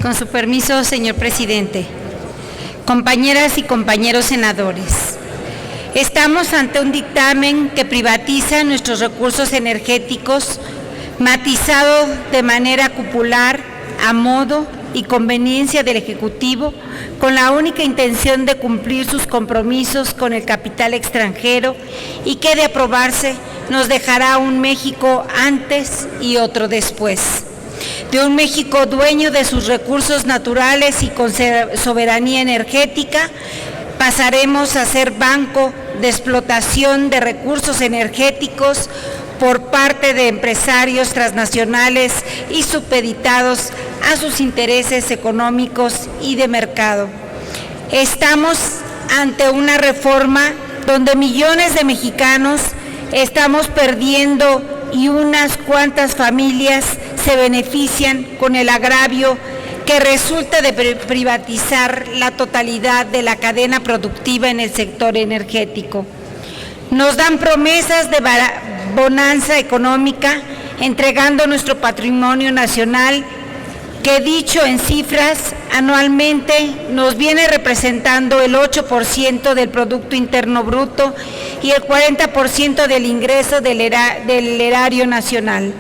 Con su permiso, señor presidente. Compañeras y compañeros senadores, estamos ante un dictamen que privatiza nuestros recursos energéticos, matizado de manera cupular, a modo y conveniencia del Ejecutivo, con la única intención de cumplir sus compromisos con el capital extranjero y que, de aprobarse, nos dejará un México antes y otro después. De un México dueño de sus recursos naturales y con soberanía energética, pasaremos a ser banco de explotación de recursos energéticos por parte de empresarios transnacionales y supeditados a sus intereses económicos y de mercado. Estamos ante una reforma donde millones de mexicanos estamos perdiendo y unas cuantas familias se benefician con el agravio que resulta de privatizar la totalidad de la cadena productiva en el sector energético. Nos dan promesas de bonanza económica, entregando nuestro patrimonio nacional, que dicho en cifras, anualmente nos viene representando el 8% del Producto Interno Bruto y el 40% del ingreso del erario nacional.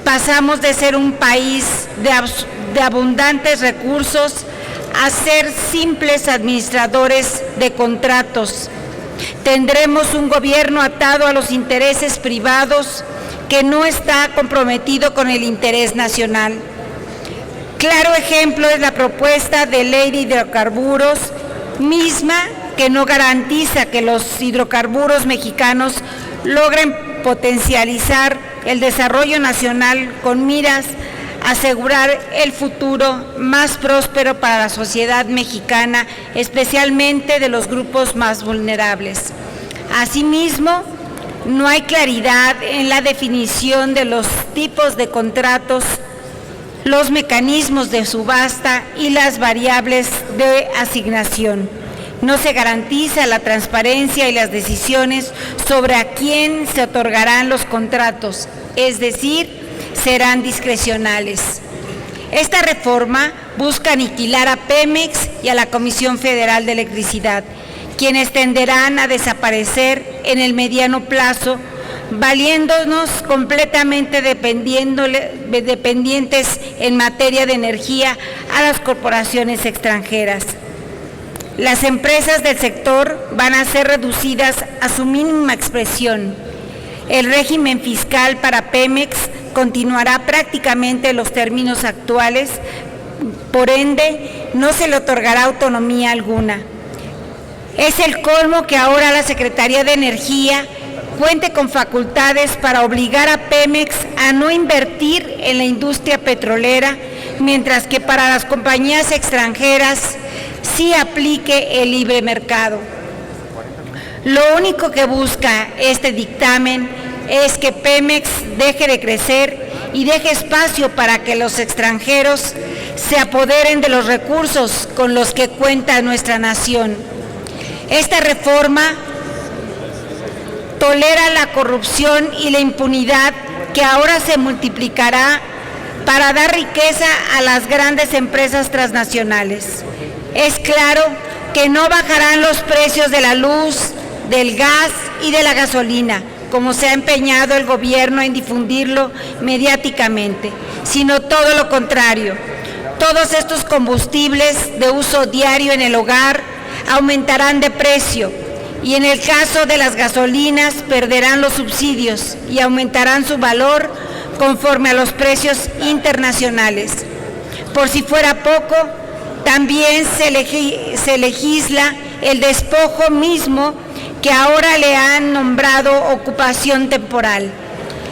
Pasamos de ser un país de abundantes recursos a ser simples administradores de contratos. Tendremos un gobierno atado a los intereses privados que no está comprometido con el interés nacional. Claro ejemplo es la propuesta de ley de hidrocarburos, misma que no garantiza que los hidrocarburos mexicanos logren potencializar el desarrollo nacional con miras a asegurar el futuro más próspero para la sociedad mexicana, especialmente de los grupos más vulnerables. Asimismo, no hay claridad en la definición de los tipos de contratos, los mecanismos de subasta y las variables de asignación. No se garantiza la transparencia y las decisiones sobre a quién se otorgarán los contratos, es decir, serán discrecionales. Esta reforma busca aniquilar a Pemex y a la Comisión Federal de Electricidad, quienes tenderán a desaparecer en el mediano plazo, valiéndonos completamente dependientes en materia de energía a las corporaciones extranjeras. Las empresas del sector van a ser reducidas a su mínima expresión. El régimen fiscal para Pemex continuará prácticamente los términos actuales, por ende, no se le otorgará autonomía alguna. Es el colmo que ahora la Secretaría de Energía cuente con facultades para obligar a Pemex a no invertir en la industria petrolera, mientras que para las compañías extranjeras sí aplique el libre mercado. Lo único que busca este dictamen es que Pemex deje de crecer y deje espacio para que los extranjeros se apoderen de los recursos con los que cuenta nuestra nación. Esta reforma tolera la corrupción y la impunidad que ahora se multiplicará para dar riqueza a las grandes empresas transnacionales. Es claro que no bajarán los precios de la luz, del gas y de la gasolina, como se ha empeñado el gobierno en difundirlo mediáticamente, sino todo lo contrario. Todos estos combustibles de uso diario en el hogar aumentarán de precio y en el caso de las gasolinas perderán los subsidios y aumentarán su valor conforme a los precios internacionales. Por si fuera poco, también se legisla el despojo mismo que ahora le han nombrado ocupación temporal.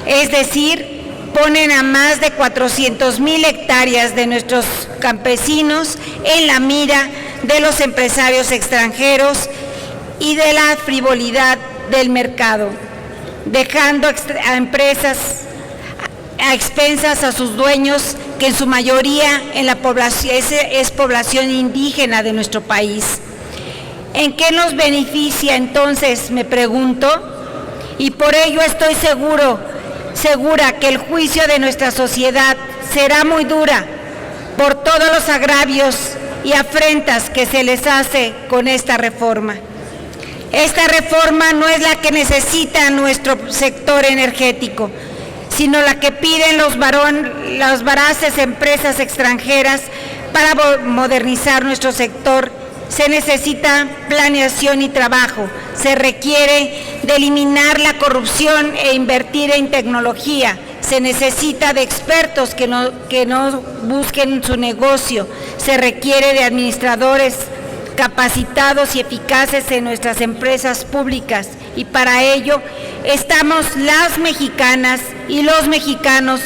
Es decir, ponen a más de 400,000 hectáreas de nuestros campesinos en la mira de los empresarios extranjeros y de la frivolidad del mercado, dejando a empresas a expensas a sus dueños, que en su mayoría en la población es población indígena de nuestro país. ¿En qué nos beneficia entonces, me pregunto? Y por ello estoy segura que el juicio de nuestra sociedad será muy dura, por todos los agravios y afrentas que se les hace con esta reforma. Esta reforma no es la que necesita nuestro sector energético, sino la que piden las voraces empresas extranjeras para modernizar nuestro sector. Se necesita planeación y trabajo, se requiere de eliminar la corrupción e invertir en tecnología, se necesita de expertos que no busquen su negocio, se requiere de administradores capacitados y eficaces en nuestras empresas públicas, y para ello estamos las mexicanas y los mexicanos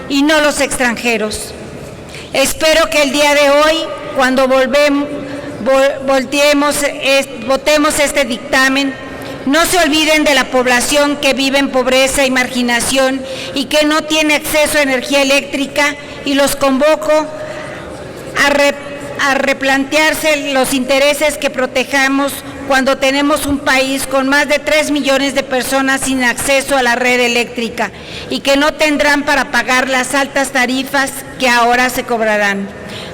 y no los extranjeros. Espero que el día de hoy, cuando votemos este dictamen, no se olviden de la población que vive en pobreza y marginación y que no tiene acceso a energía eléctrica, y los convoco a replantearse los intereses que protejamos cuando tenemos un país con más de 3 millones de personas sin acceso a la red eléctrica y que no tendrán para pagar las altas tarifas que ahora se cobrarán.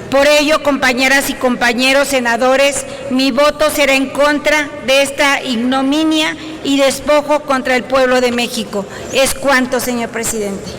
Por ello, compañeras y compañeros senadores, mi voto será en contra de esta ignominia y despojo contra el pueblo de México. Es cuanto, señor presidente.